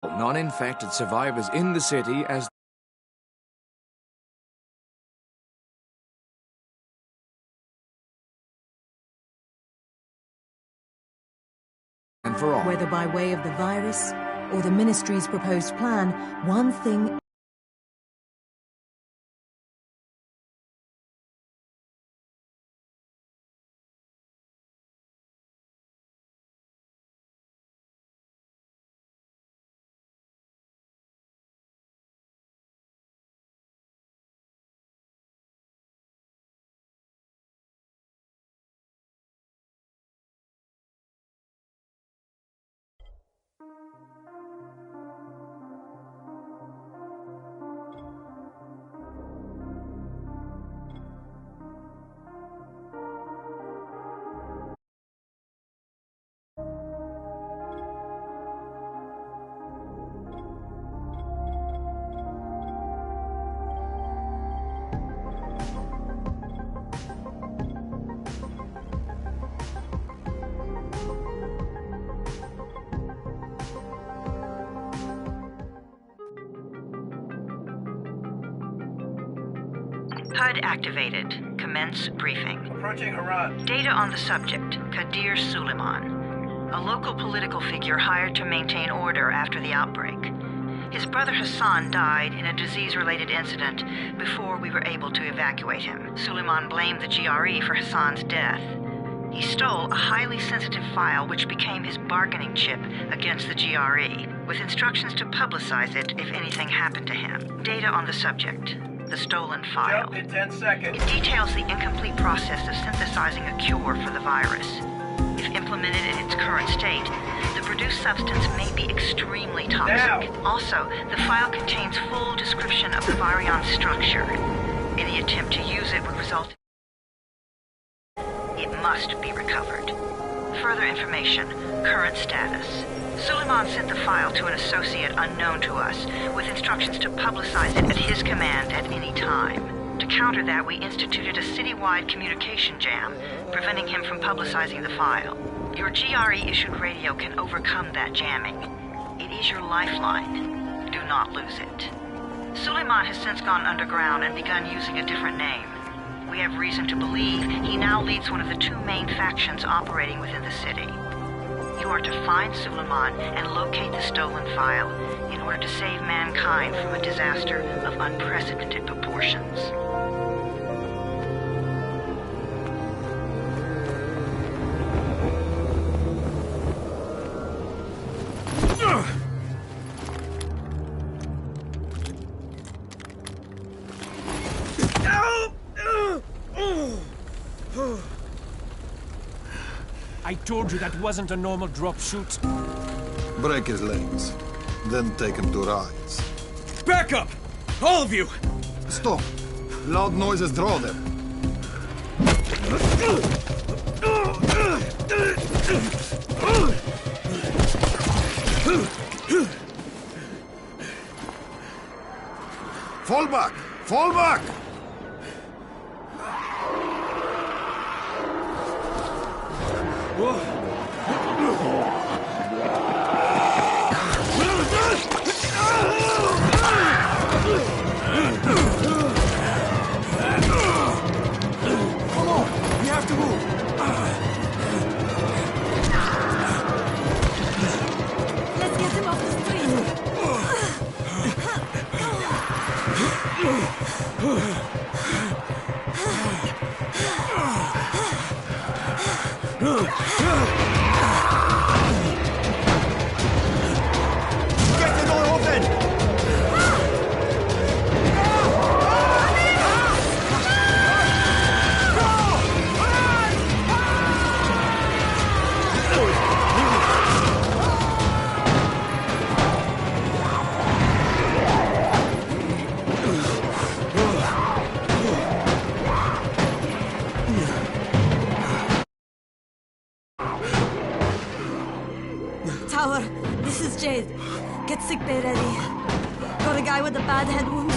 non-infected survivors in the city as and for all. Whether by way of the virus or the Ministry's proposed plan, one thing HUD activated. Commence briefing. Approaching Harad. Data on the subject, Kadir Suleiman, a local political figure hired to maintain order after the outbreak. His brother Hassan died in a disease-related incident before we were able to evacuate him. Suleiman blamed the GRE for Hassan's death. He stole a highly sensitive file which became his bargaining chip against the GRE, with instructions to publicize it if anything happened to him. Data on the subject. The stolen file. Jump in 10 seconds. It details the incomplete process of synthesizing a cure for the virus. If implemented in its current state, the produced substance may be extremely toxic. Now. Also, the file contains full description of the virion structure. Any attempt to use it would result. It must be recovered. Further information. Current status. Suleiman sent the file to an associate unknown to us, with instructions to publicize it at his command at any time. To counter that, we instituted a citywide communication jam, preventing him from publicizing the file. Your GRE-issued radio can overcome that jamming. It is your lifeline. Do not lose it. Suleiman has since gone underground and begun using a different name. We have reason to believe he now leads one of the two main factions operating within the city. You are to find Suleiman and locate the stolen file in order to save mankind from a disaster of unprecedented proportions. I told you that wasn't a normal drop shoot. Break his legs, then take him to rides. Back up! All of you! Stop! Loud noises draw them. Fall back! Fall back! Come on! We have to move! let's get him off the street. Get the door open! Tower, this is Jade. Get sickbay ready. Got a guy with a bad head wound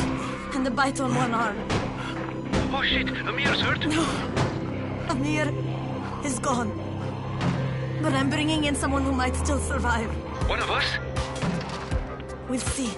and a bite on one arm. Oh shit, Amir's hurt? No, Amir is gone. But I'm bringing in someone who might still survive. One of us? We'll see.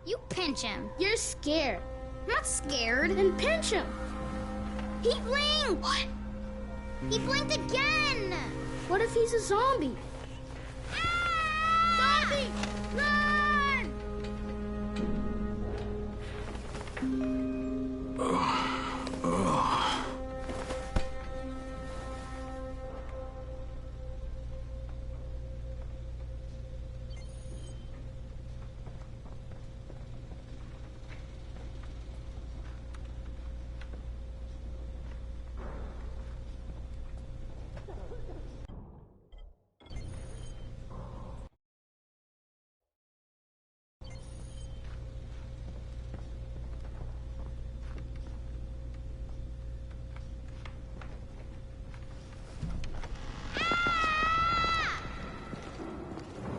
You pinch him. You're scared. I'm not scared. Then pinch him. He blinked! What? He blinked again! What if he's a zombie? Ah! Zombie! Run!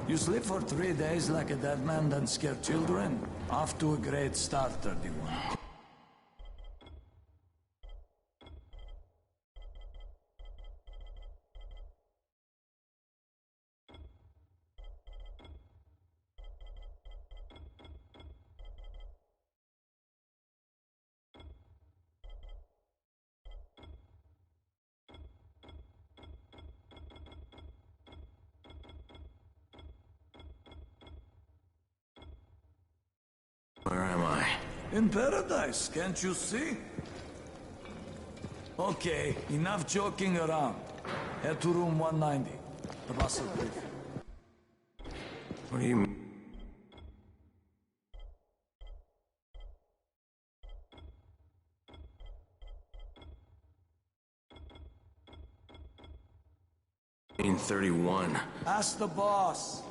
You sleep for 3 days like a dead man, then scare children? Off to a great start, 31. Where am I? In paradise, can't you see? Okay, enough joking around. Head to room 190. The boss will brief you. What do you mean? In 31. Ask the boss.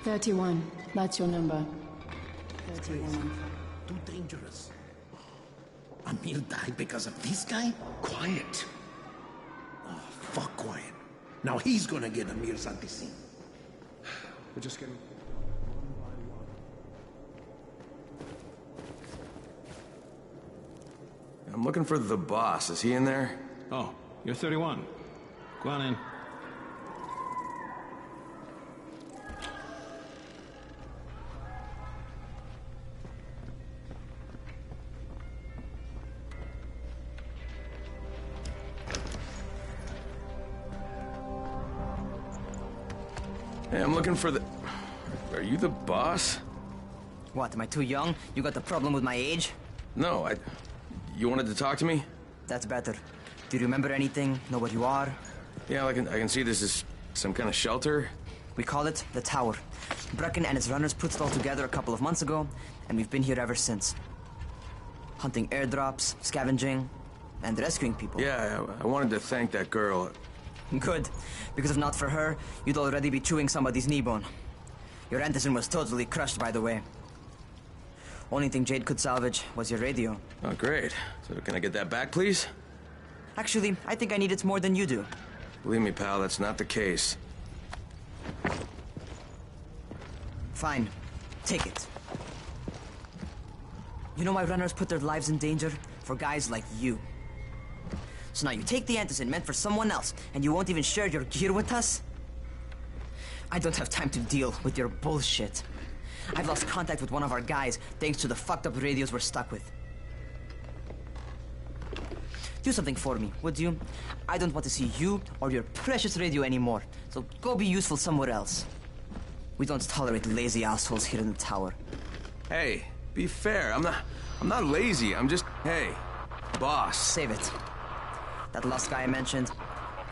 31. That's your number. 31. Too dangerous. Amir died because of this guy? Quiet. Oh, fuck quiet. Now he's gonna get Amir Santisin. We're just getting... I'm looking for the boss. Is he in there? Oh, you're 31. Go on in. Hey, I'm looking for the... Are you the boss? What, am I too young? You got the problem with my age? No, You wanted to talk to me? That's better. Do you remember anything? Know what you are? Yeah, I can see this is some kind of shelter. We call it the Tower. Brecken and his runners put it all together a couple of months ago, and we've been here ever since. Hunting airdrops, scavenging, and rescuing people. Yeah, I wanted to thank that girl. Good, because if not for her, you'd already be chewing somebody's knee bone. Your Antizin was totally crushed, by the way. Only thing Jade could salvage was your radio. Oh, great. So can I get that back, please? Actually, I think I need it more than you do. Believe me, pal, that's not the case. Fine. Take it. You know why runners put their lives in danger? For guys like you. So now you take the Antizin meant for someone else, and you won't even share your gear with us? I don't have time to deal with your bullshit. I've lost contact with one of our guys thanks to the fucked up radios we're stuck with. Do something for me, would you? I don't want to see you or your precious radio anymore, so go be useful somewhere else. We don't tolerate lazy assholes here in the tower. Hey, be fair. I'm not lazy. I'm just, hey, boss. Save it. That last guy I mentioned,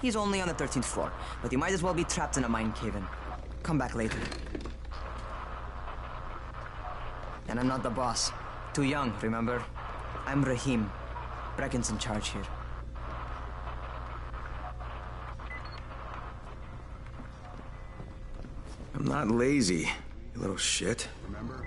he's only on the 13th floor, but he might as well be trapped in a mine cave-in. Come back later. And I'm not the boss. Too young, remember? I'm Rahim. Brecken's in charge here. I'm not lazy, you little shit. Remember?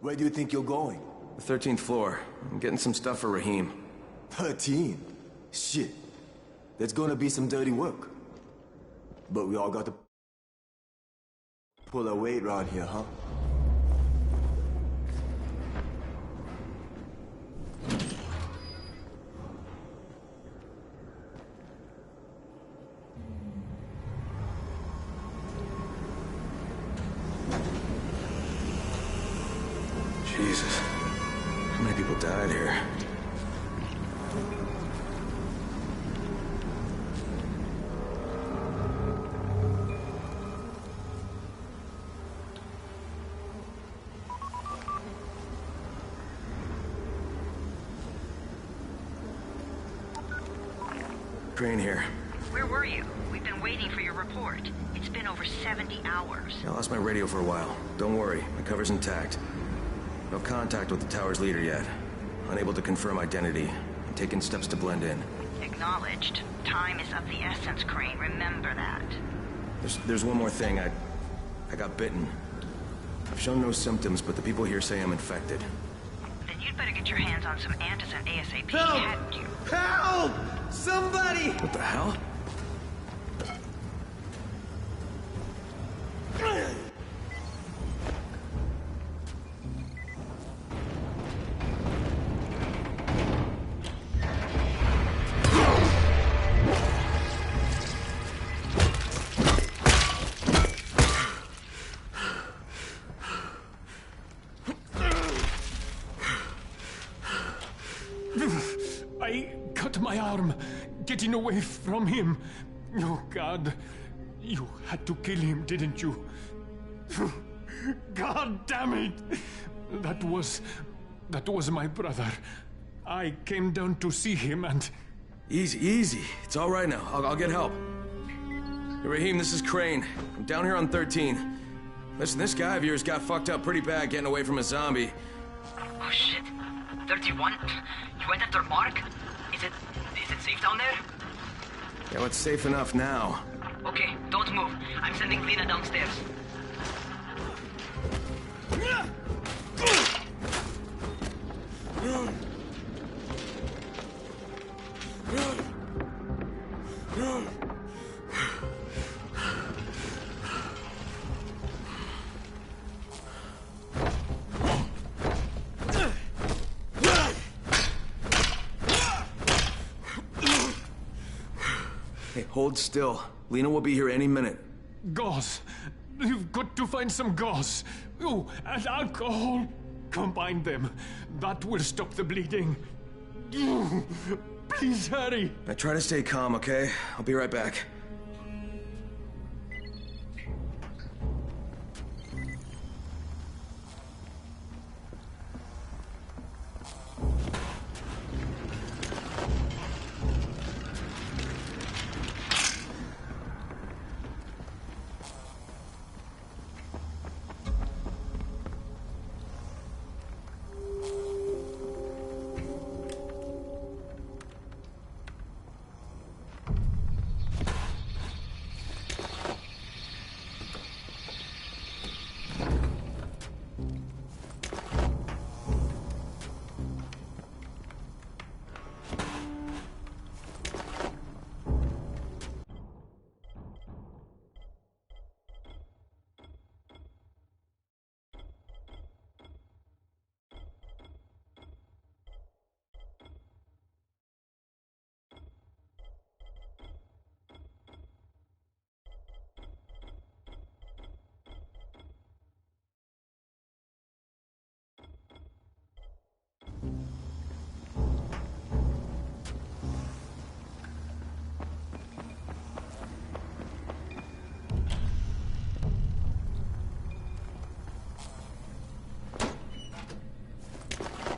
Where do you think you're going? The 13th floor. I'm getting some stuff for Rahim. 13? Shit. There's gonna be some dirty work. But we all got to pull our weight around here, huh? Jesus. How many people died here? Crane here. Where were you? We've been waiting for your report. It's been over 70 hours. I lost my radio for a while. Don't worry, my cover's intact. No contact with the tower's leader yet. Unable to confirm identity. I'm taking steps to blend in. Acknowledged. Time is of the essence, Crane. Remember that. There's one more thing. I got bitten. I've shown no symptoms, but the people here say I'm infected. Then you'd better get your hands on some antizin ASAP, Help! hadn't you? Help! Somebody! What the hell? I cut my arm, getting away from him. Oh, God. You had to kill him, didn't you? God damn it! That was my brother. I came down to see him and... Easy. It's all right now. I'll get help. Hey, Rahim, this is Crane. I'm down here on 13. Listen, this guy of yours got fucked up pretty bad getting away from a zombie. Oh, shit. 31? You went after Mark? Is it safe down there? Yeah, well, it's safe enough now. Okay, don't move. I'm sending Lena downstairs. Hey, hold still. Lena will be here any minute. Gauze. You've got to find some gauze. Oh, and alcohol. Combine them. That will stop the bleeding. Please hurry. I try to stay calm, okay? I'll be right back.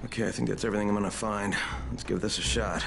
Okay, I think that's everything I'm gonna find. Let's give this a shot.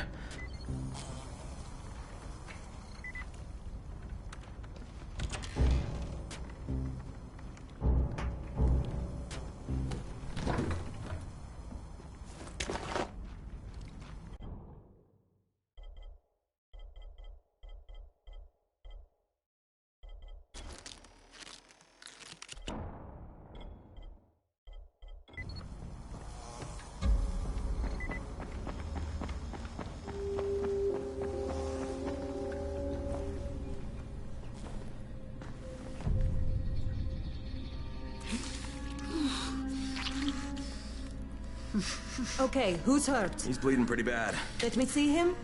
Okay, who's hurt? He's bleeding pretty bad. Let me see him.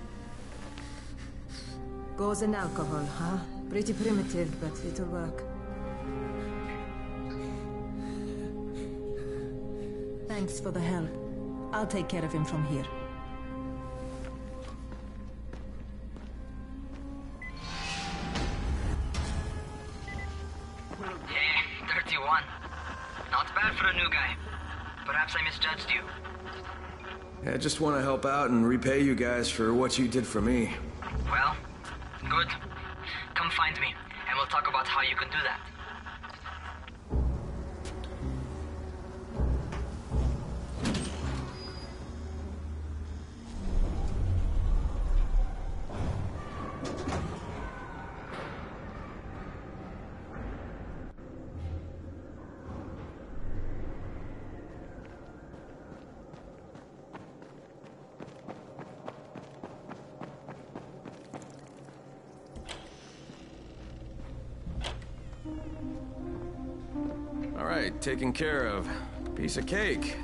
Gauze and alcohol, huh? Pretty primitive, but it'll work. Thanks for the help. I'll take care of him from here. Hey, 31. Not bad for a new guy. Perhaps I misjudged you. I just want to help out and repay you guys for what you did for me. Well, good. Come find me, and we'll talk about how you can do that. All right, taken care of. Piece of cake.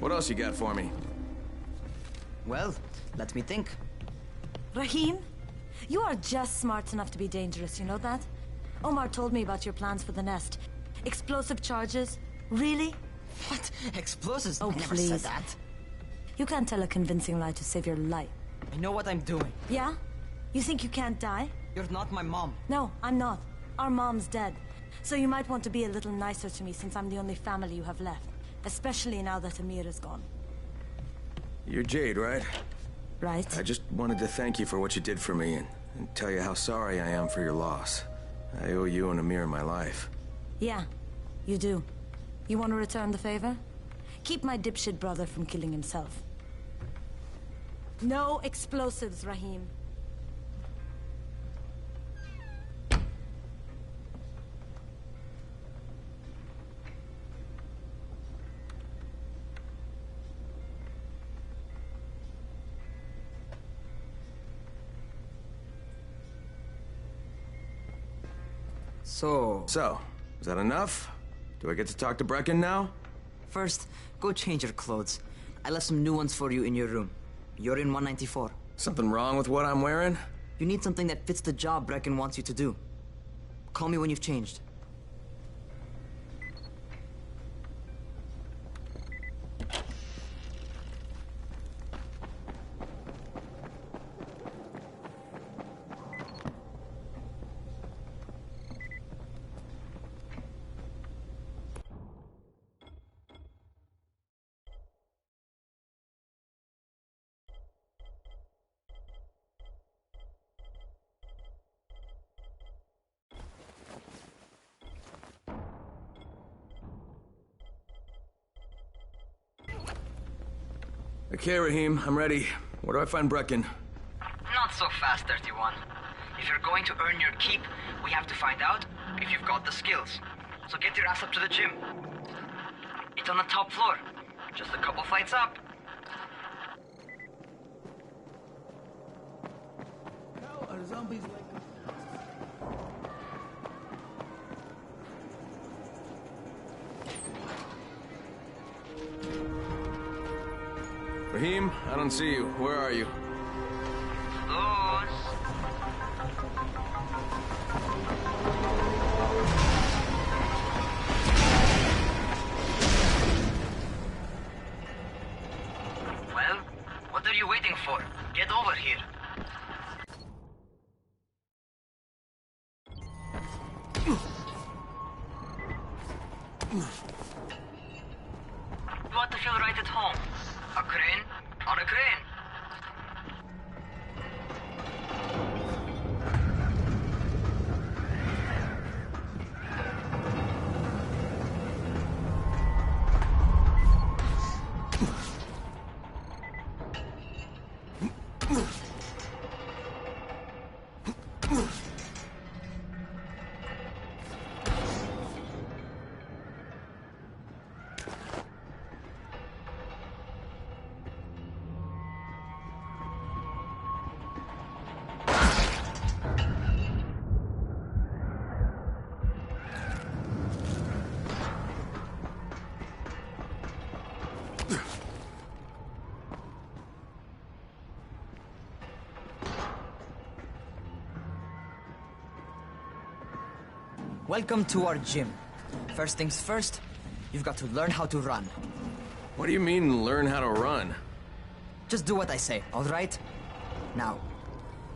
What else you got for me? Well, let me think. Rahim, you are just smart enough to be dangerous, you know that? Omar told me about your plans for the nest. Explosive charges? Really? What? Explosives? Oh, I never please. said that. You can't tell a convincing lie to save your life. I know what I'm doing. Yeah? You think you can't die? You're not my mom. No, I'm not. Our mom's dead. So you might want to be a little nicer to me since I'm the only family you have left. Especially now that Amir is gone. You're Jade, right? Right. I just wanted to thank you for what you did for me and tell you how sorry I am for your loss. I owe you and Amir my life. Yeah, you do. You want to return the favor? Keep my dipshit brother from killing himself. No explosives, Rahim. So, is that enough? Do I get to talk to Brecken now? First, go change your clothes. I left some new ones for you in your room. You're in 194. Something wrong with what I'm wearing? You need something that fits the job Brecken wants you to do. Call me when you've changed. Okay, Rahim, I'm ready. Where do I find Brecken? Not so fast, 31. If you're going to earn your keep, we have to find out if you've got the skills. So get your ass up to the gym. It's on the top floor. Just a couple flights up. How are zombies like... Rahim, I don't see you. Where are you? Luz. Well, what are you waiting for? Get over here. You ought to feel right at home. A crane? On a crane. Welcome to our gym. First things first, you've got to learn how to run. What do you mean, learn how to run? Just do what I say, all right? Now,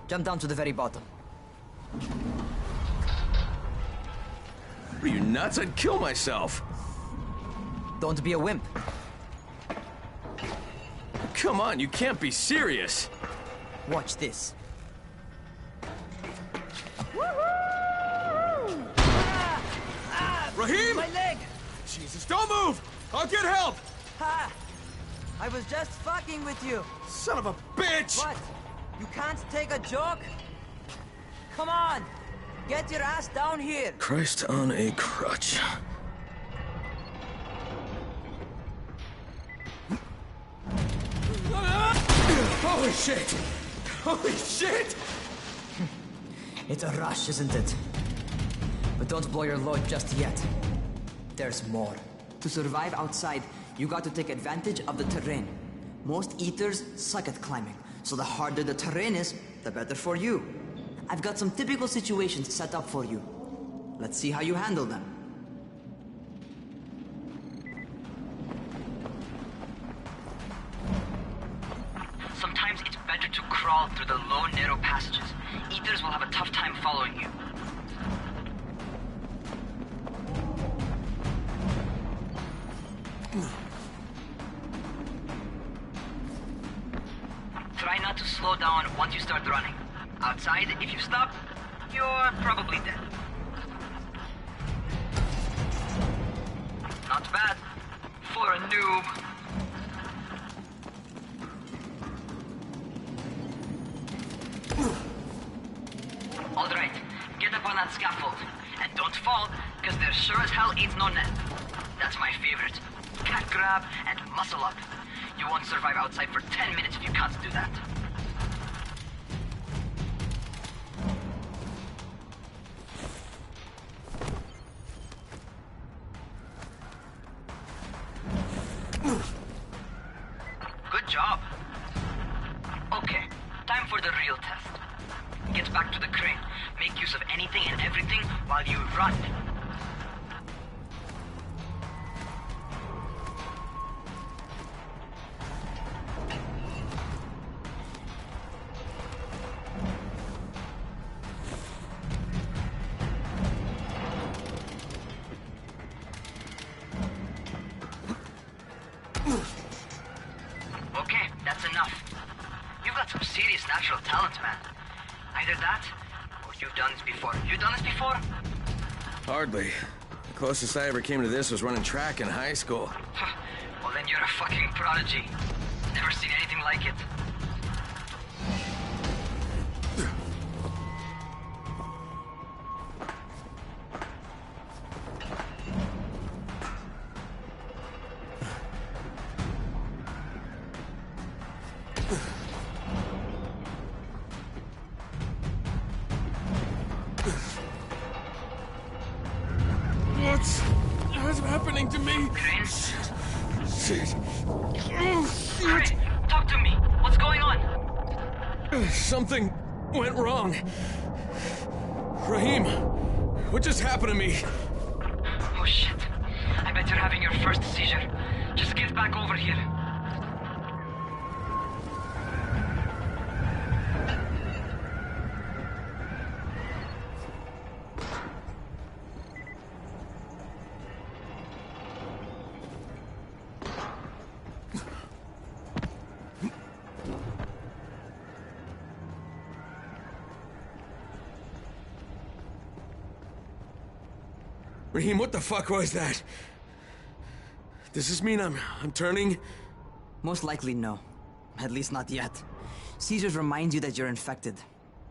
jump down to the very bottom. Are you nuts? I'd kill myself. Don't be a wimp. Come on, you can't be serious. Watch this. Rahim! My leg! Jesus, don't move! I'll get help! Ha! I was just fucking with you. Son of a bitch! What? You can't take a joke? Come on! Get your ass down here! Christ on a crutch. Holy shit! Holy shit! It's a rush, isn't it? But don't blow your load just yet. There's more. To survive outside, you got to take advantage of the terrain. Most eaters suck at climbing, so the harder the terrain is, the better for you. I've got some typical situations set up for you. Let's see how you handle them. Sometimes it's better to crawl through the low, narrow passages. Eaters will have a tough time following you. Try not to slow down once you start running. Outside, if you stop, you're probably dead. Not bad for a noob. All right, get up on that scaffold. And don't fall, because there sure as hell ain't no net. That's my favorite. Cat grab and muscle up. You won't survive outside for 10 minutes if you can't do that. Good job. Okay, time for the real test. Get back to the crane. Make use of anything and everything while you run. Okay, that's enough. You've got some serious natural talent, man. Either that, or you've done this before. You done this before? Hardly. The closest I ever came to this was running track in high school. Well, then you're a fucking prodigy. Never seen anything like it. What's happening to me? Crane? Shit. Crane, talk to me. What's going on? Something went wrong. Rahim, what just happened to me? Oh shit. I bet you're having your first seizure. Just get back over here. Raheem, what the fuck was that? Does this mean I'm turning? Most likely no. At least not yet. Caesars reminds you that you're infected.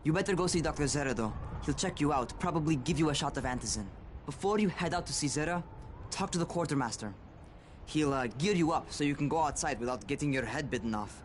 You better go see Dr. Zere though. He'll check you out, probably give you a shot of antizin. Before you head out to see Zere, talk to the quartermaster. He'll gear you up so you can go outside without getting your head bitten off.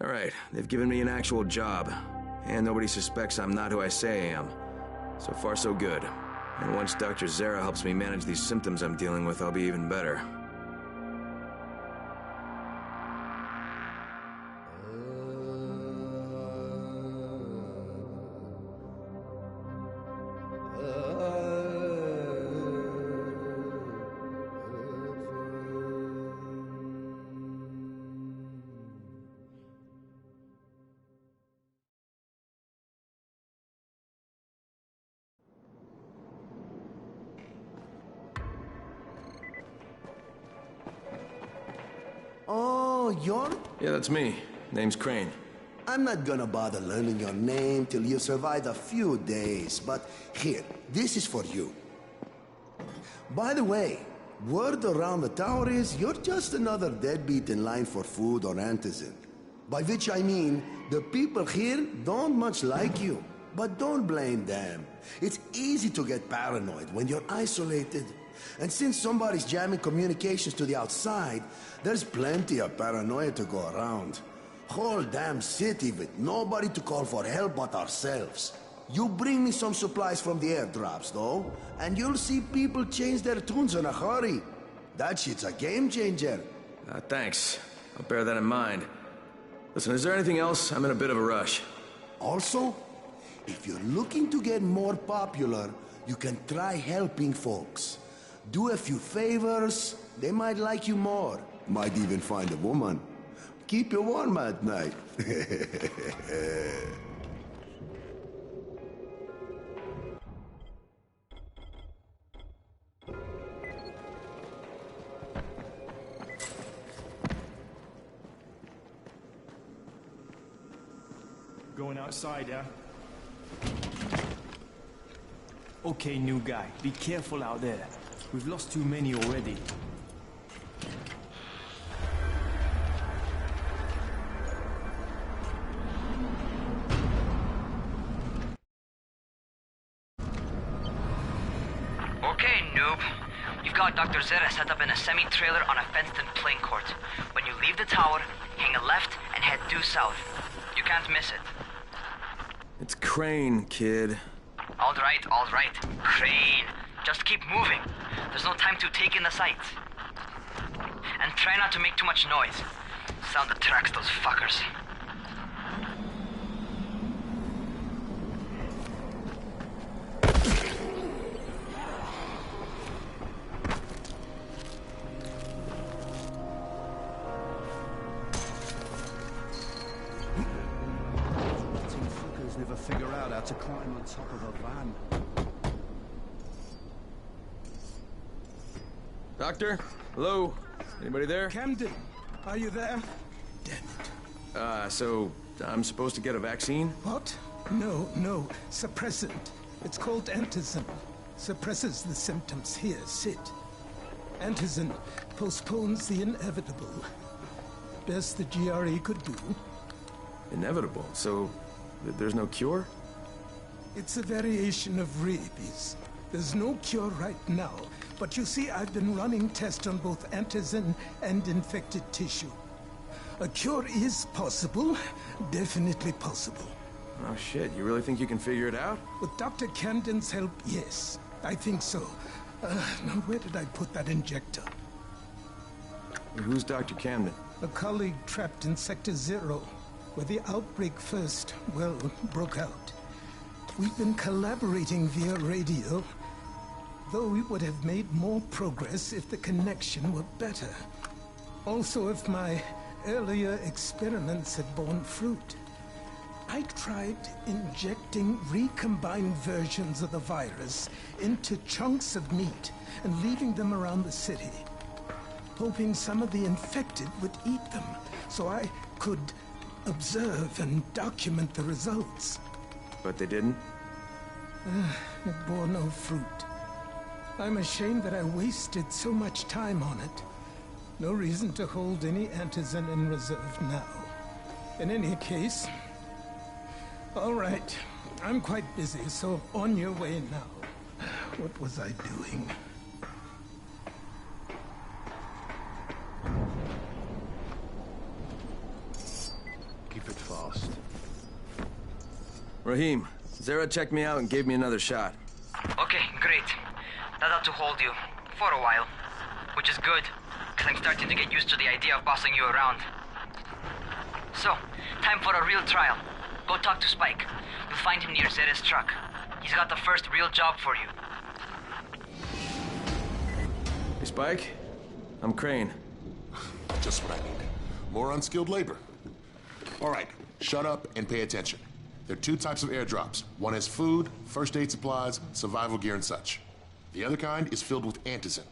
All right, they've given me an actual job. And nobody suspects I'm not who I say I am. So far, so good. And once Dr. Zere helps me manage these symptoms I'm dealing with, I'll be even better. Oh, you're... Yeah, that's me. Name's Crane. I'm not gonna bother learning your name till you survive a few days, but here, this is for you. By the way, word around the tower is you're just another deadbeat in line for food or antizin. By which I mean, the people here don't much like you. But don't blame them. It's easy to get paranoid when you're isolated. And since somebody's jamming communications to the outside, there's plenty of paranoia to go around. Whole damn city with nobody to call for help but ourselves. You bring me some supplies from the airdrops, though, and you'll see people change their tunes in a hurry. That shit's a game changer. Thanks. I'll bear that in mind. Listen, is there anything else? I'm in a bit of a rush. Also, if you're looking to get more popular, you can try helping folks. Do a few favors, they might like you more. Might even find a woman. Keep you warm at night. Going outside, yeah? Okay, new guy. Be careful out there. We've lost too many already. Okay, noob. You've got Dr. Zere set up in a semi-trailer on a fenced-in playing court. When you leave the tower, hang a left and head due south. You can't miss it. It's Crane, kid. All right. Crane. Just keep moving. There's no time to take in the sights. And try not to make too much noise. Sound attracts those fuckers. Fuckers never figure out how to climb on top of a van. Doctor? Hello? Anybody there? Camden, are you there? Damn it. So I'm supposed to get a vaccine? What? No. Suppressant. It's called antizin. Suppresses the symptoms. Here, sit. Antizin postpones the inevitable. Best the GRE could do. Inevitable? So there's no cure? It's a variation of rabies. There's no cure right now. But you see, I've been running tests on both antizin and infected tissue. A cure is possible. Definitely possible. Oh shit, you really think you can figure it out? With Dr. Camden's help, yes. I think so. Now where did I put that injector? Who's Dr. Camden? A colleague trapped in Sector 0, where the outbreak first, well, broke out. We've been collaborating via radio. though we would have made more progress if the connection were better. Also, if my earlier experiments had borne fruit. I tried injecting recombined versions of the virus into chunks of meat and leaving them around the city, hoping some of the infected would eat them so I could observe and document the results. But they didn't? It bore no fruit. I'm ashamed that I wasted so much time on it. No reason to hold any Antizin in reserve now. In any case... All right. I'm quite busy, so on your way now. What was I doing? Keep it fast. Rahim, Zere checked me out and gave me another shot. Okay, great. That ought to hold you. For a while. Which is good, because I'm starting to get used to the idea of bossing you around. So, time for a real trial. Go talk to Spike. You'll find him near Zere's truck. He's got the first real job for you. Hey, Spike. I'm Crane. Just what I need. More unskilled labor. All right, shut up and pay attention. There are two types of airdrops. One has food, first aid supplies, survival gear, and such. The other kind is filled with Antizin.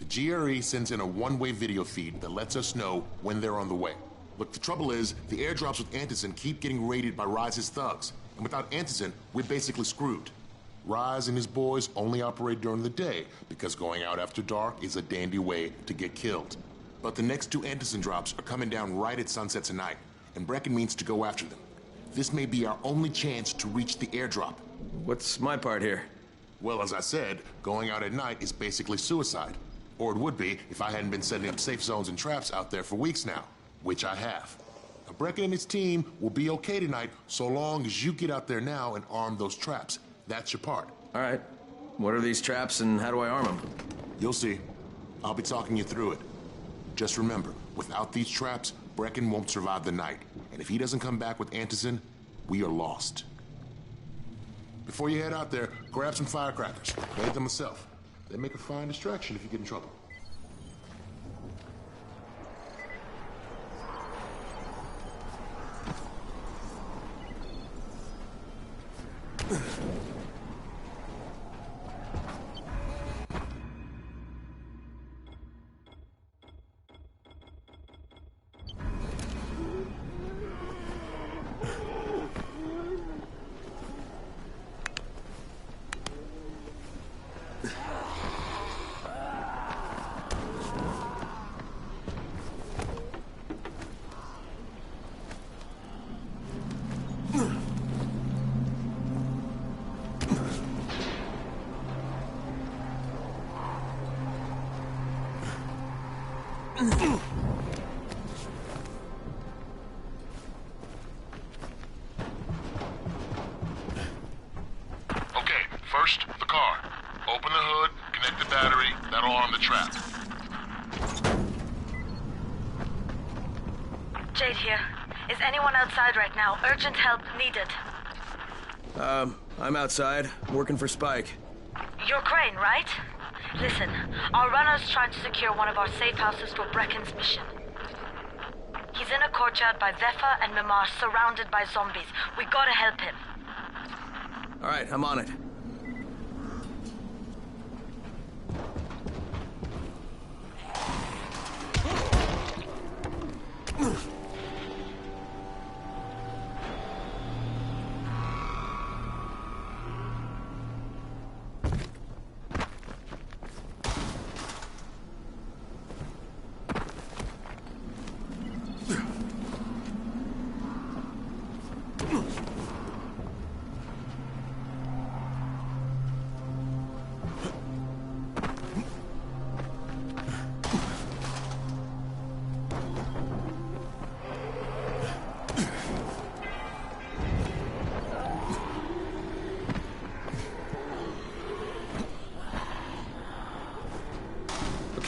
The GRE sends in a one-way video feed that lets us know when they're on the way. Look, the trouble is, the airdrops with Antizin keep getting raided by Rais's thugs. And without Antizin, we're basically screwed. Rais and his boys only operate during the day, because going out after dark is a dandy way to get killed. But the next two Antizin drops are coming down right at sunset tonight, and Brecken means to go after them. This may be our only chance to reach the airdrop. What's my part here? Well, as I said, going out at night is basically suicide. Or it would be if I hadn't been setting up safe zones and traps out there for weeks now. Which I have. Now, Brecken and his team will be okay tonight so long as you get out there now and arm those traps. That's your part. All right. What are these traps and how do I arm them? You'll see. I'll be talking you through it. Just remember, without these traps, Brecken won't survive the night. And if he doesn't come back with Antizin, we are lost. Before you head out there, grab some firecrackers. Made them myself. They make a fine distraction if you get in trouble. First, the car. Open the hood, connect the battery, that'll arm the trap. Jade here. Is anyone outside right now? Urgent help needed. I'm outside, working for Spike. You're Crane, right? Listen, our runner's trying to secure one of our safe houses for Brecken's mission. He's in a courtyard by Zephyr and Mimar, surrounded by zombies. We gotta help him. All right, I'm on it.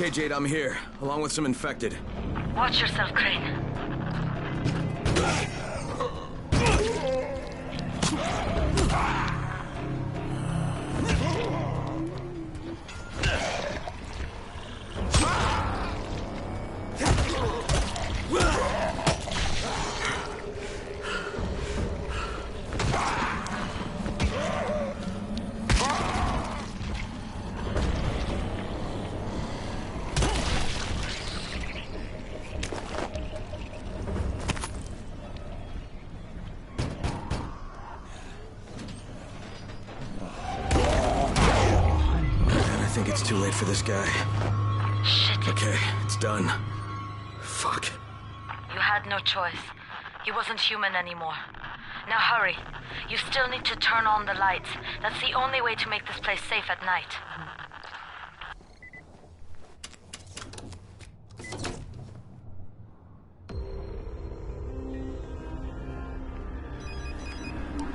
Okay, Jade, I'm here, along with some infected. Watch yourself, Crane. too late for this guy. Shit. Okay, it's done. Fuck. You had no choice. He wasn't human anymore. Now hurry. You still need to turn on the lights. That's the only way to make this place safe at night.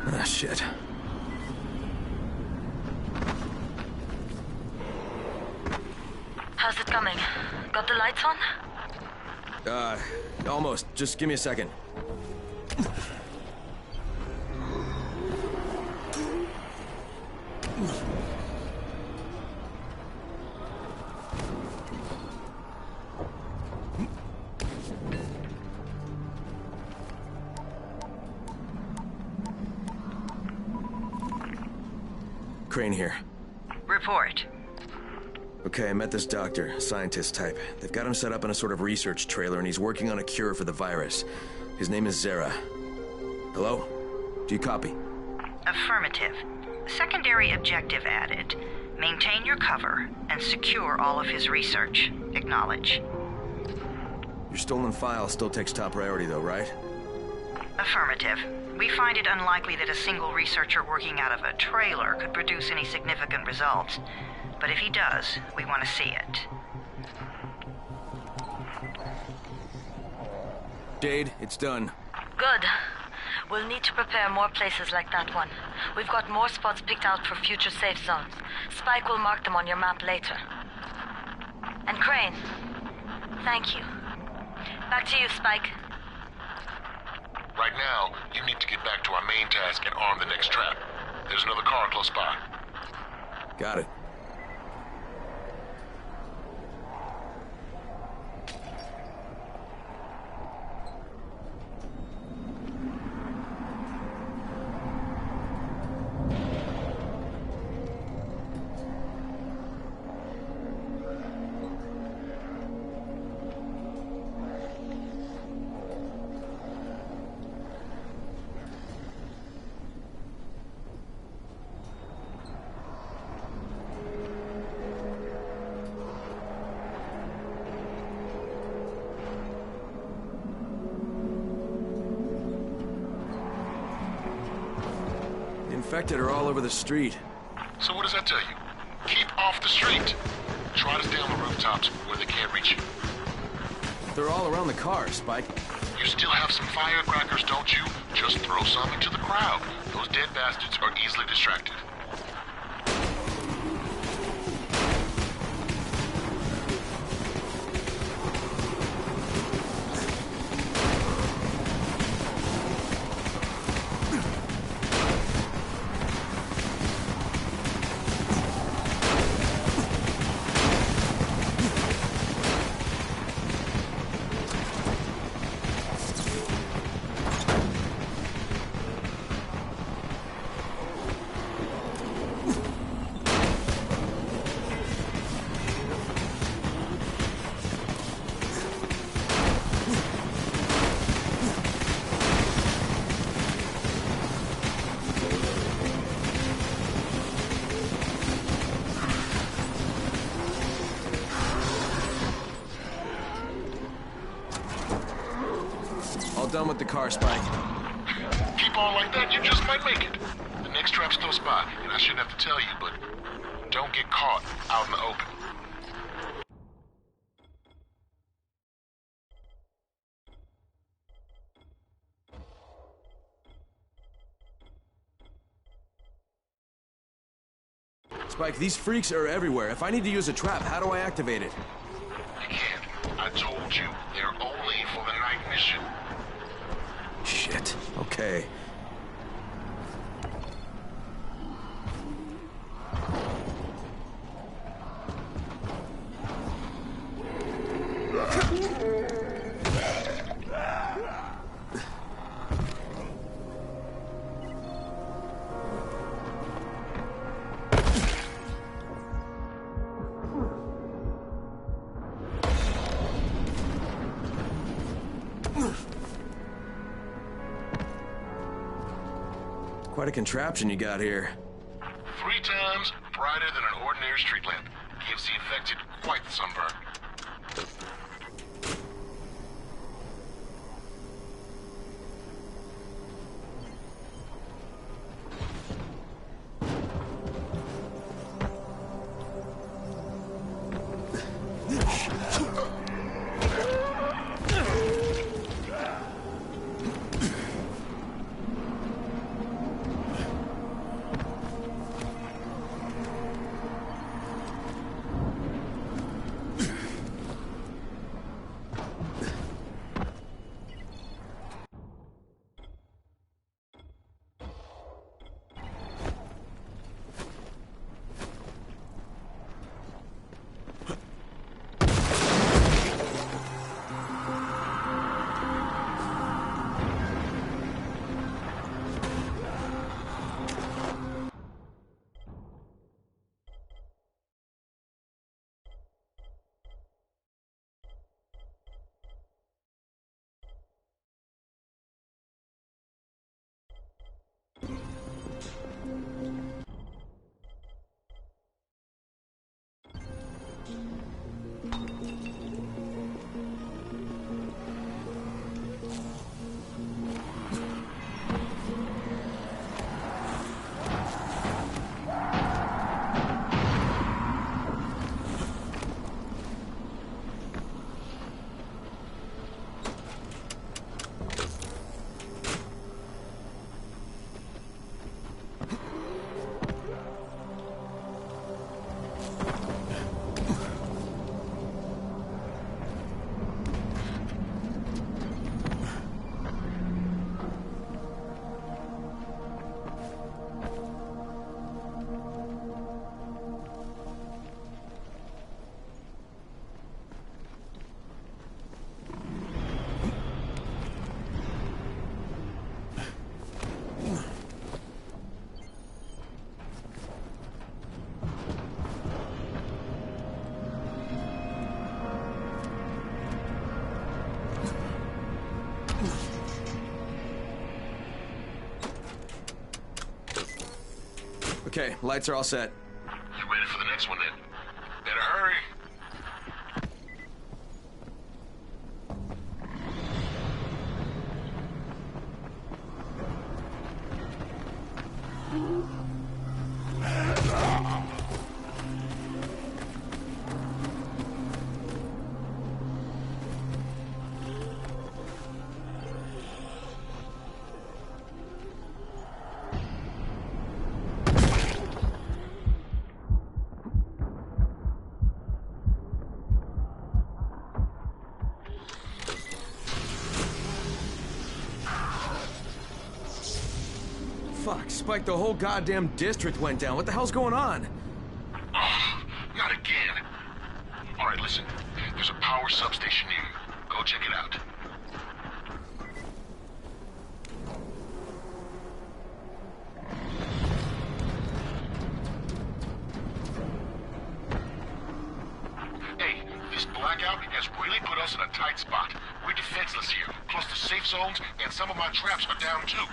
Ah, shit. How's it coming? Got the lights on? Almost. Just give me a second. Crane here. Report. Okay, I met this doctor, scientist type. They've got him set up in a sort of research trailer, and he's working on a cure for the virus. His name is Zere. Hello? Do you copy? Affirmative. Secondary objective added. Maintain your cover and secure all of his research. Acknowledge. Your stolen file still takes top priority, though, right? Affirmative. We find it unlikely that a single researcher working out of a trailer could produce any significant results. But if he does, we want to see it. Jade, it's done. Good. We'll need to prepare more places like that one. We've got more spots picked out for future safe zones. Spike will mark them on your map later. And Crane, thank you. Back to you, Spike. Right now, you need to get back to our main task and arm the next trap. There's another car close by. Got it. Infected are all over the street. So what does that tell you? Keep off the street. Try to stay on the rooftops where they can't reach you. They're all around the car, Spike. You still have some firecrackers, don't you? Just throw some into the crowd. Those dead bastards are easily distracted. Done with the car, Spike. Keep on like that, you just might make it. The next trap's close by, and I shouldn't have to tell you, but don't get caught out in the open. Spike, these freaks are everywhere. If I need to use a trap, how do I activate it? You can't. I told you, they're only for the night mission. Shit. Okay. Quite a contraption you got here. 3 times brighter than an ordinary street lamp. gives the infected quite the sunburn. Okay, lights are all set. You ready for the next one then? Better hurry. Fuck, Spike, the whole goddamn district went down. What the hell's going on? Oh, not again. All right, listen. There's a power substation near you. Go check it out. Hey, this blackout has really put us in a tight spot. We're defenseless here, close to safe zones, and some of my traps are down too.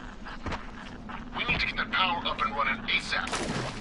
We need to get that power up and running ASAP.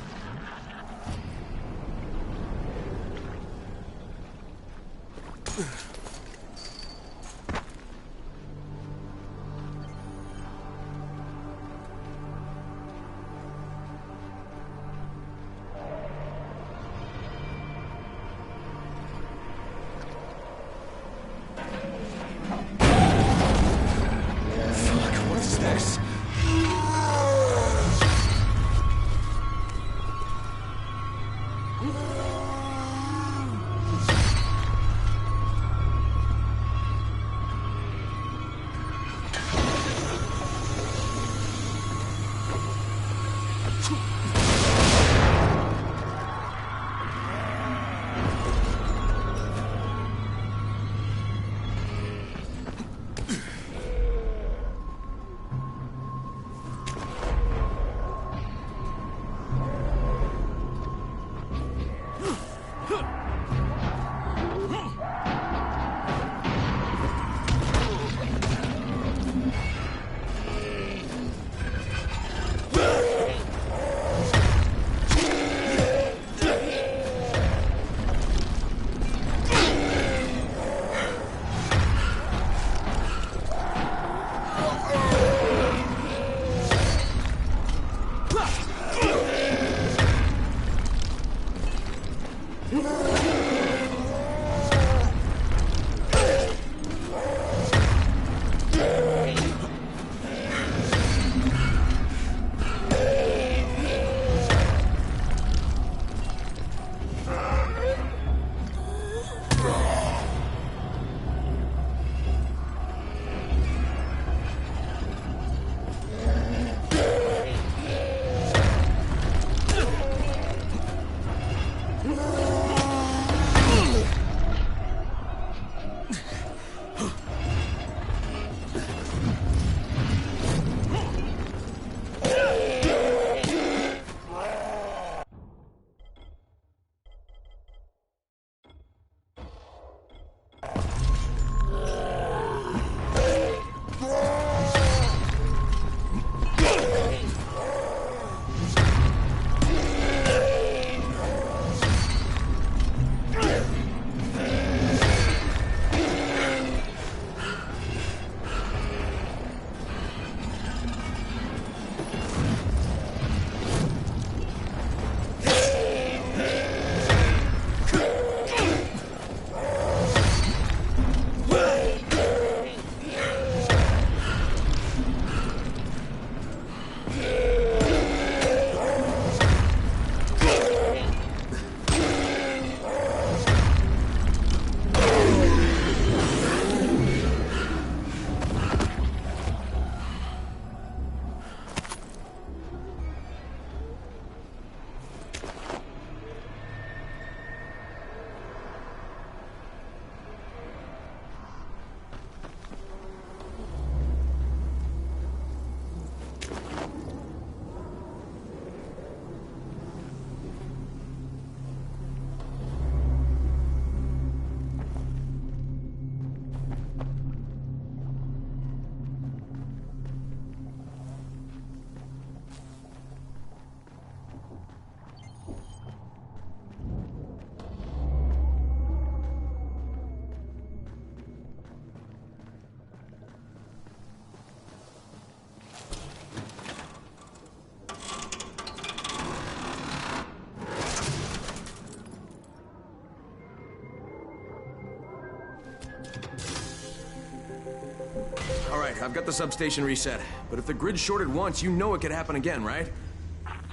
Alright, I've got the substation reset. But if the grid shorted once, you know it could happen again, right?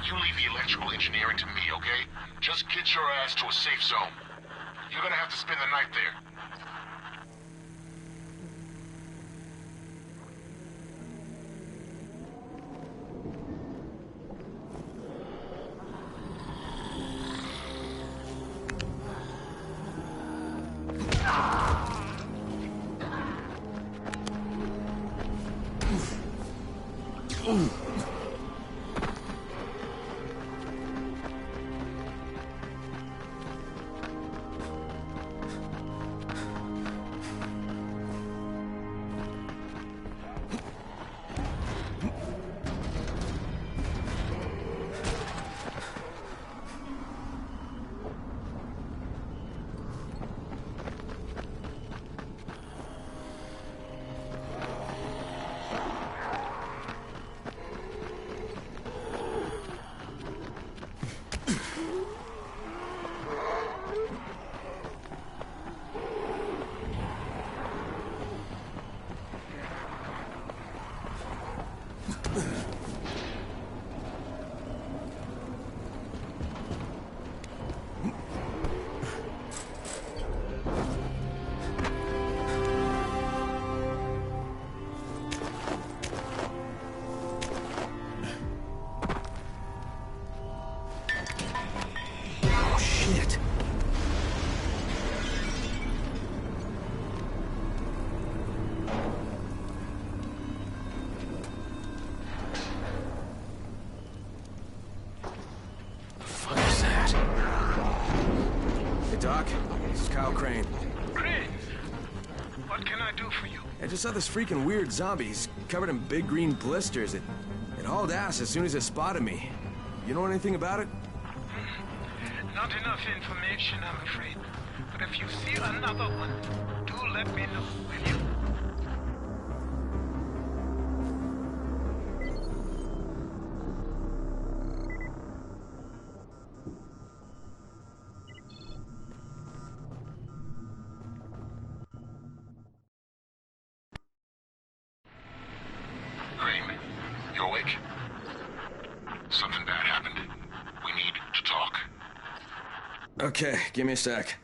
You leave the electrical engineering to me, okay? Just get your ass to a safe zone. You're gonna have to spend the night there. Doc, this is Kyle Crane. Crane, what can I do for you? I just saw this freaking weird zombie. He's covered in big green blisters. It hauled ass as soon as it spotted me. You know anything about it? Not enough information, I'm afraid. But if you see another one, do let me know, will you? You awake? Something bad happened. We need to talk. Okay, give me a sec.